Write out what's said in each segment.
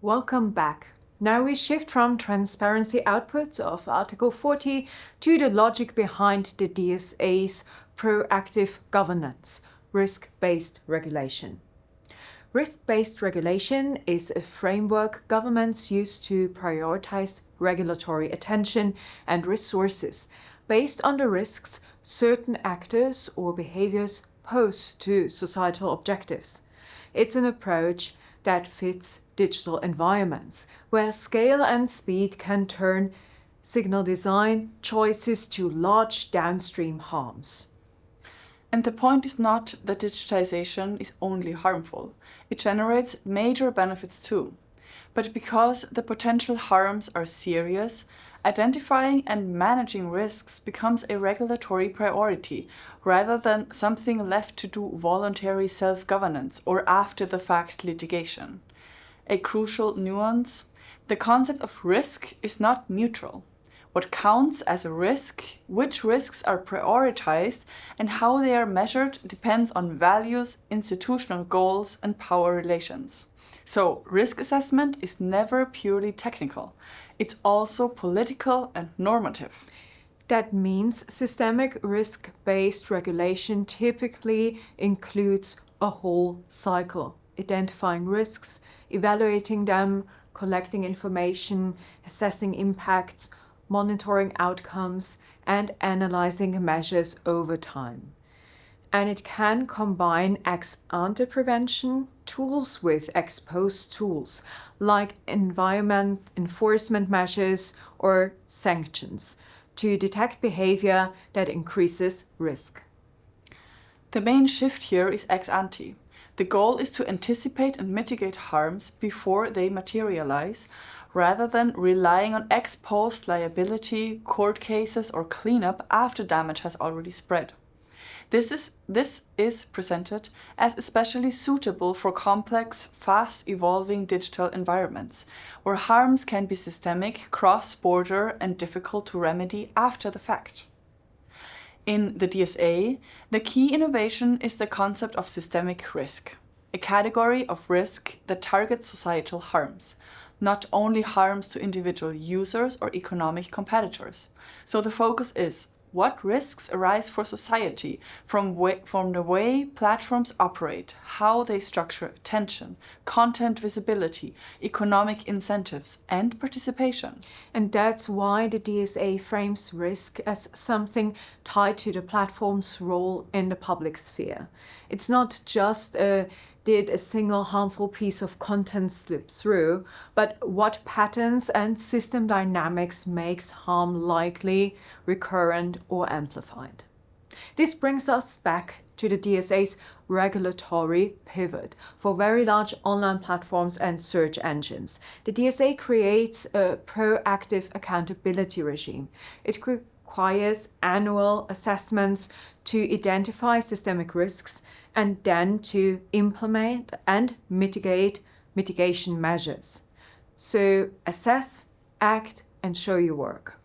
Welcome back. Now we shift from transparency outputs of Article 40 to the logic behind the DSA's proactive governance, risk-based regulation. Risk-based regulation is a framework governments use to prioritize regulatory attention and resources based on the risks certain actors or behaviors pose to societal objectives. It's an approach that fits digital environments, where scale and speed can turn signal design choices to large downstream harms. And the point is not that digitization is only harmful. It generates major benefits too. But because the potential harms are serious, identifying and managing risks becomes a regulatory priority rather than something left to do voluntary self-governance or after-the-fact litigation. A crucial nuance: the concept of risk is not neutral. What counts as a risk, which risks are prioritized, and how they are measured depends on values, institutional goals, and power relations. So, risk assessment is never purely technical. It's also political and normative. That means systemic risk-based regulation typically includes a whole cycle, identifying risks, evaluating them, collecting information, assessing impacts, monitoring outcomes, and analyzing measures over time. And it can combine ex ante prevention tools with ex post tools, like environment enforcement measures or sanctions, to detect behavior that increases risk. The main shift here is ex ante. The goal is to anticipate and mitigate harms before they materialize, rather than relying on ex post liability, court cases, or cleanup after damage has already spread. This is presented as especially suitable for complex, fast-evolving digital environments, where harms can be systemic, cross-border, and difficult to remedy after the fact. In the DSA, the key innovation is the concept of systemic risk, a category of risk that targets societal harms, not only harms to individual users or economic competitors. So the focus is: what risks arise for society from the way platforms operate, how they structure attention, content visibility, economic incentives, and participation. And that's why the DSA frames risk as something tied to the platform's role in the public sphere. It's not just did a single harmful piece of content slip through, but what patterns and system dynamics makes harm likely, recurrent, or amplified. This brings us back to the DSA's regulatory pivot. For very large online platforms and search engines, the DSA creates a proactive accountability regime. It requires annual assessments to identify systemic risks and then to implement and mitigation measures. So assess, act, and show your work.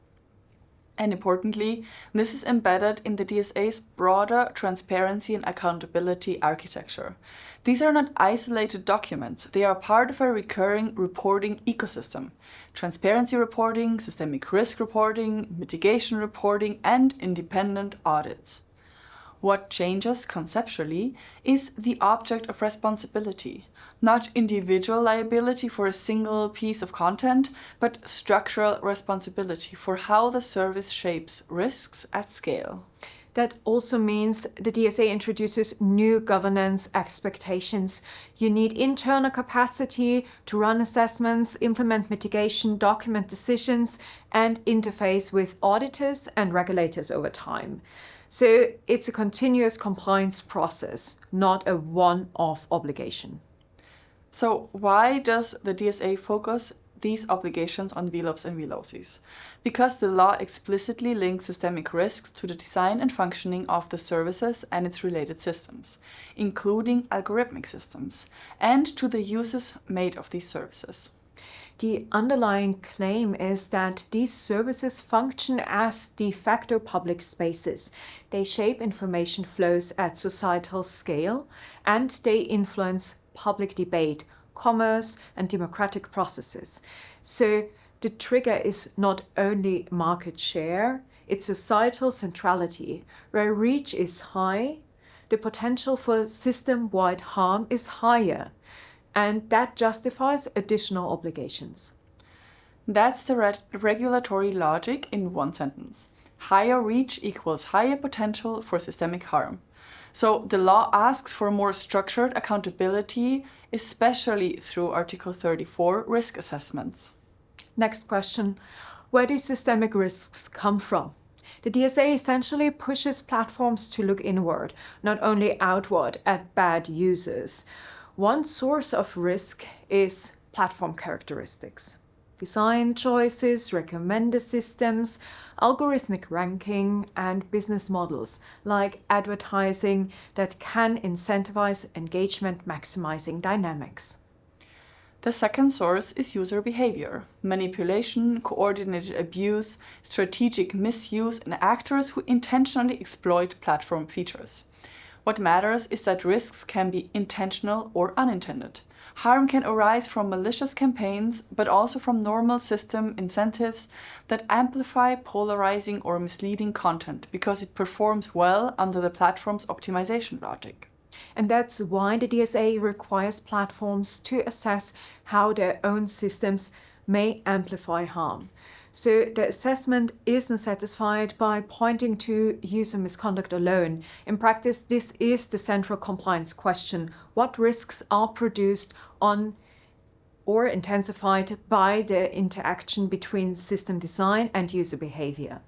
And importantly, this is embedded in the DSA's broader transparency and accountability architecture. These are not isolated documents, they are part of a recurring reporting ecosystem: transparency reporting, systemic risk reporting, mitigation reporting, and independent audits. What changes conceptually is the object of responsibility, not individual liability for a single piece of content, but structural responsibility for how the service shapes risks at scale. That also means the DSA introduces new governance expectations. You need internal capacity to run assessments, implement mitigation, document decisions, and interface with auditors and regulators over time. So it's a continuous compliance process, not a one-off obligation. So why does the DSA focus these obligations on VLOPs and VLOCs? Because the law explicitly links systemic risks to the design and functioning of the services and its related systems, including algorithmic systems, and to the uses made of these services. The underlying claim is that these services function as de facto public spaces. They shape information flows at societal scale, and they influence public debate, commerce, and democratic processes. So the trigger is not only market share, it's societal centrality. Where reach is high, the potential for system-wide harm is higher, and that justifies additional obligations. That's the regulatory logic in one sentence. Higher reach equals higher potential for systemic harm. So the law asks for more structured accountability, especially through Article 34 risk assessments. Next question. Where do systemic risks come from? The DSA essentially pushes platforms to look inward, not only outward at bad users. One source of risk is platform characteristics. Design choices, recommender systems, algorithmic ranking, and business models like advertising that can incentivize engagement maximizing dynamics. The second source is user behavior, manipulation, coordinated abuse, strategic misuse, and actors who intentionally exploit platform features. What matters is that risks can be intentional or unintended. Harm can arise from malicious campaigns, but also from normal system incentives that amplify polarizing or misleading content because it performs well under the platform's optimization logic. And that's why the DSA requires platforms to assess how their own systems may amplify harm. So the assessment isn't satisfied by pointing to user misconduct alone. In practice, this is the central compliance question. What risks are produced on or intensified by the interaction between system design and user behavior?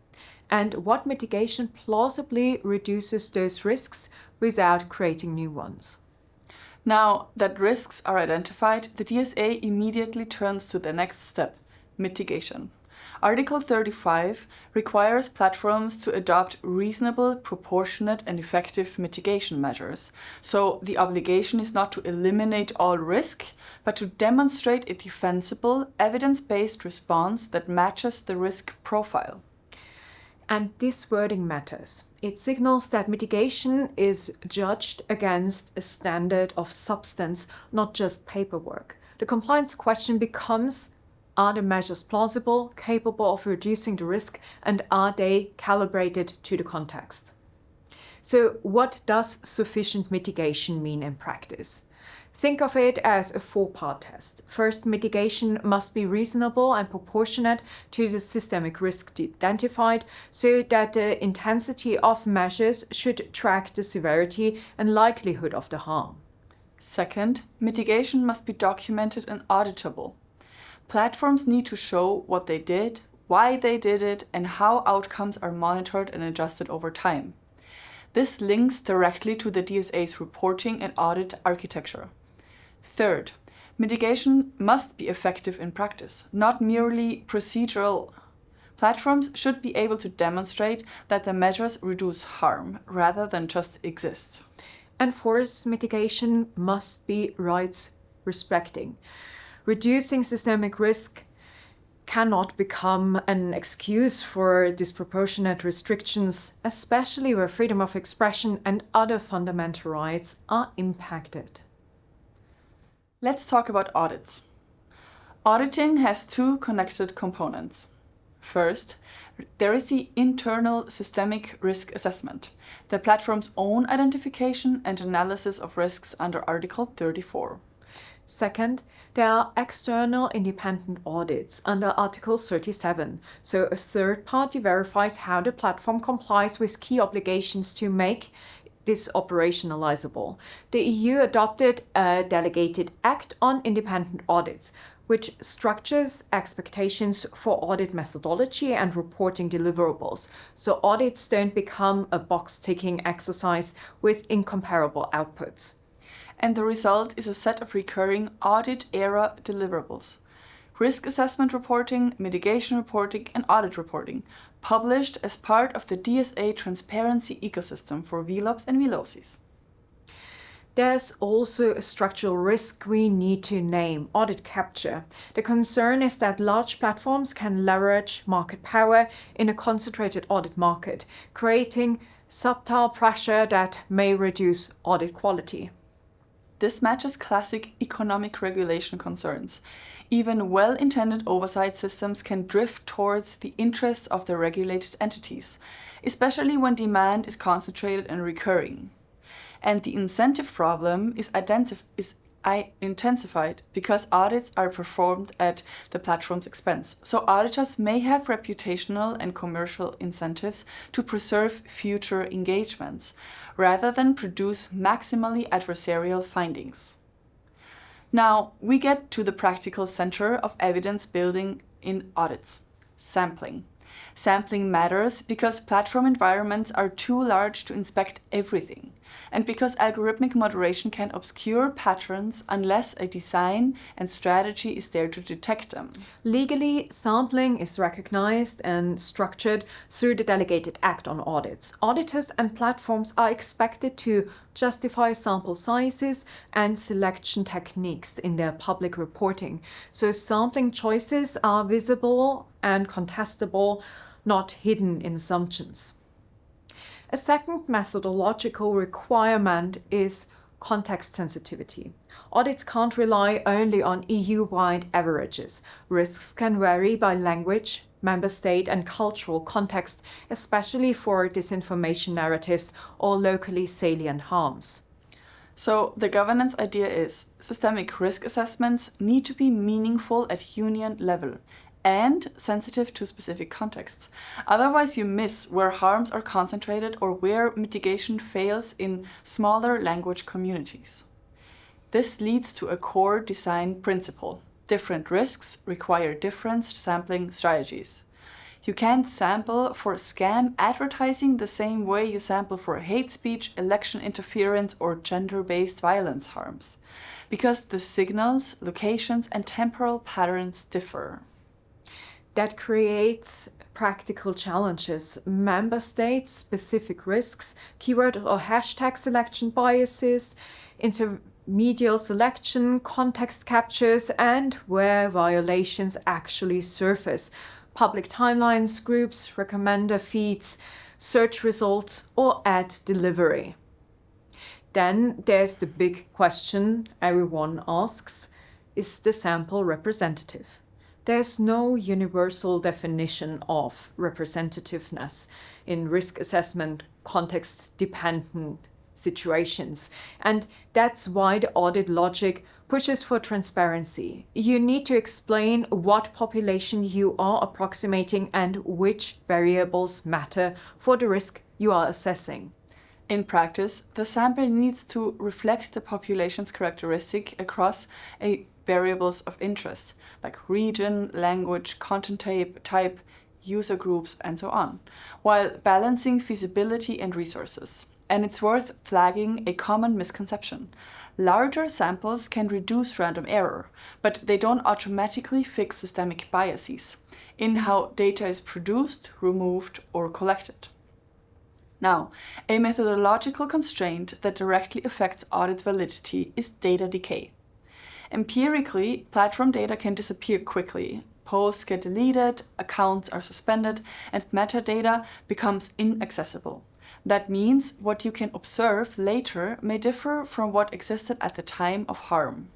And what mitigation plausibly reduces those risks without creating new ones? Now that risks are identified, the DSA immediately turns to the next step, mitigation. Article 35 requires platforms to adopt reasonable, proportionate, and effective mitigation measures. So the obligation is not to eliminate all risk, but to demonstrate a defensible, evidence-based response that matches the risk profile. And this wording matters. It signals that mitigation is judged against a standard of substance, not just paperwork. The compliance question becomes, are the measures plausible, capable of reducing the risk, and are they calibrated to the context? So what does sufficient mitigation mean in practice? Think of it as a four-part test. First, mitigation must be reasonable and proportionate to the systemic risk identified so that the intensity of measures should track the severity and likelihood of the harm. Second, mitigation must be documented and auditable. Platforms need to show what they did, why they did it, and how outcomes are monitored and adjusted over time. This links directly to the DSA's reporting and audit architecture. Third, mitigation must be effective in practice, not merely procedural. Platforms should be able to demonstrate that the measures reduce harm rather than just exist. And fourth, mitigation must be rights respecting. Reducing systemic risk cannot become an excuse for disproportionate restrictions, especially where freedom of expression and other fundamental rights are impacted. Let's talk about audits. Auditing has two connected components. First, there is the internal systemic risk assessment, the platform's own identification and analysis of risks under Article 34. Second, there are external independent audits under Article 37. So a third party verifies how the platform complies with key obligations to make this operationalizable. The EU adopted a delegated act on independent audits, which structures expectations for audit methodology and reporting deliverables. So audits don't become a box-ticking exercise with incomparable outputs. And the result is a set of recurring audit-era deliverables. Risk assessment reporting, mitigation reporting, and audit reporting, published as part of the DSA transparency ecosystem for VLOPs and VLOCs. There's also a structural risk we need to name, audit capture. The concern is that large platforms can leverage market power in a concentrated audit market, creating subtle pressure that may reduce audit quality. This matches classic economic regulation concerns. Even well-intended oversight systems can drift towards the interests of the regulated entities, especially when demand is concentrated and recurring. And the incentive problem is intensified because audits are performed at the platform's expense. So auditors may have reputational and commercial incentives to preserve future engagements, rather than produce maximally adversarial findings. Now, we get to the practical center of evidence building in audits: sampling. Sampling matters because platform environments are too large to inspect everything, and because algorithmic moderation can obscure patterns unless a design and strategy is there to detect them. Legally, sampling is recognized and structured through the Delegated Act on Audits. Auditors and platforms are expected to justify sample sizes and selection techniques in their public reporting, so sampling choices are visible and contestable, not hidden in assumptions. A second methodological requirement is context sensitivity. Audits can't rely only on EU-wide averages. Risks can vary by language, member state, and cultural context, especially for disinformation narratives or locally salient harms. So the governance idea is systemic risk assessments need to be meaningful at union level and sensitive to specific contexts. Otherwise, you miss where harms are concentrated or where mitigation fails in smaller language communities. This leads to a core design principle. Different risks require different sampling strategies. You can't sample for scam advertising the same way you sample for hate speech, election interference, or gender-based violence harms, because the signals, locations, and temporal patterns differ. That creates practical challenges. Member states specific risks, keyword or hashtag selection biases, intermediate selection, context captures, and where violations actually surface. Public timelines, groups, recommender feeds, search results, or ad delivery. Then there's the big question everyone asks: is the sample representative? There's no universal definition of representativeness in risk assessment context-dependent situations, and that's why the audit logic pushes for transparency. You need to explain what population you are approximating and which variables matter for the risk you are assessing. In practice, the sample needs to reflect the population's characteristic across variables of interest, like region, language, content type, user groups, and so on, while balancing feasibility and resources. And it's worth flagging a common misconception. Larger samples can reduce random error, but they don't automatically fix systemic biases in how data is produced, removed, or collected. Now, a methodological constraint that directly affects audit validity is data decay. Empirically, platform data can disappear quickly. Posts get deleted, accounts are suspended, and metadata becomes inaccessible. That means what you can observe later may differ from what existed at the time of harm.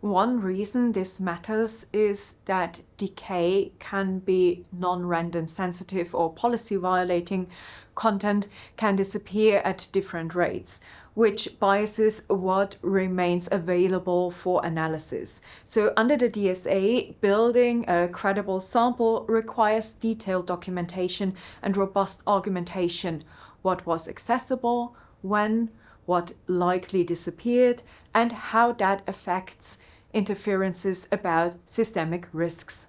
One reason this matters is that decay can be non-random sensitive or policy violating. Content can disappear at different rates, which biases what remains available for analysis. So under the DSA, building a credible sample requires detailed documentation and robust argumentation: what was accessible, when, what likely disappeared, and how that affects inferences about systemic risks.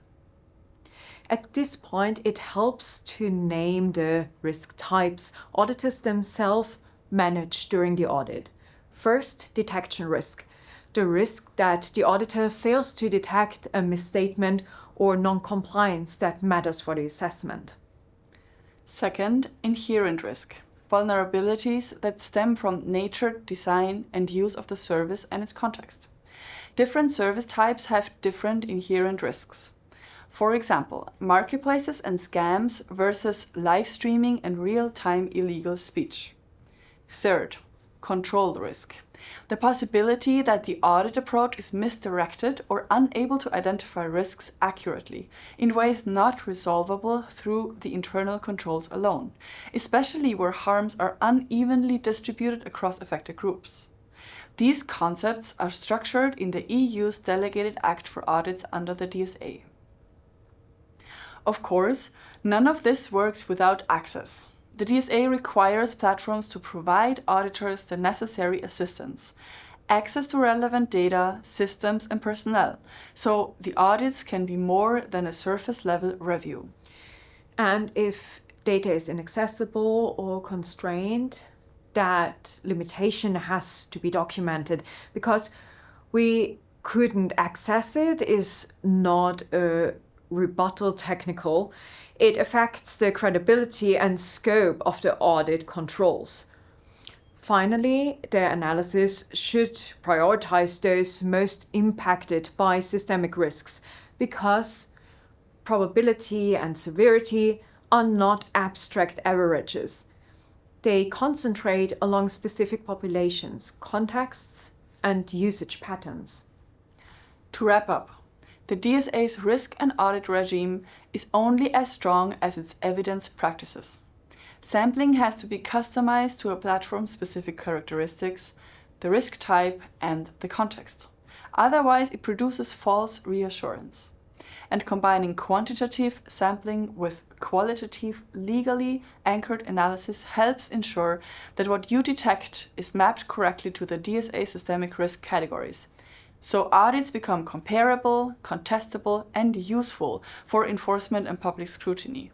At this point, it helps to name the risk types auditors themselves manage during the audit. First, detection risk: the risk that the auditor fails to detect a misstatement or non-compliance that matters for the assessment. Second, inherent risk: vulnerabilities that stem from nature, design, and use of the service and its context. Different service types have different inherent risks. For example, marketplaces and scams versus live streaming and real-time illegal speech. Third, control risk. The possibility that the audit approach is misdirected or unable to identify risks accurately in ways not resolvable through the internal controls alone, especially where harms are unevenly distributed across affected groups. These concepts are structured in the EU's Delegated Act for Audits under the DSA. Of course, none of this works without access. The DSA requires platforms to provide auditors the necessary assistance, access to relevant data, systems, and personnel, so the audits can be more than a surface-level review. And if data is inaccessible or constrained, that limitation has to be documented, because we couldn't access it is not a rebuttal technical. It affects the credibility and scope of the audit controls. Finally, the analysis should prioritize those most impacted by systemic risks, because probability and severity are not abstract averages. They concentrate along specific populations, contexts, and usage patterns. To wrap up, the DSA's risk and audit regime is only as strong as its evidence practices. Sampling has to be customized to a platform's specific characteristics, the risk type, and the context. Otherwise, it produces false reassurance. And combining quantitative sampling with qualitative, legally anchored analysis helps ensure that what you detect is mapped correctly to the DSA systemic risk categories. So audits become comparable, contestable, and useful for enforcement and public scrutiny.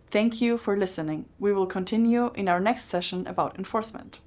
Thank you for listening. We will continue in our next session about enforcement.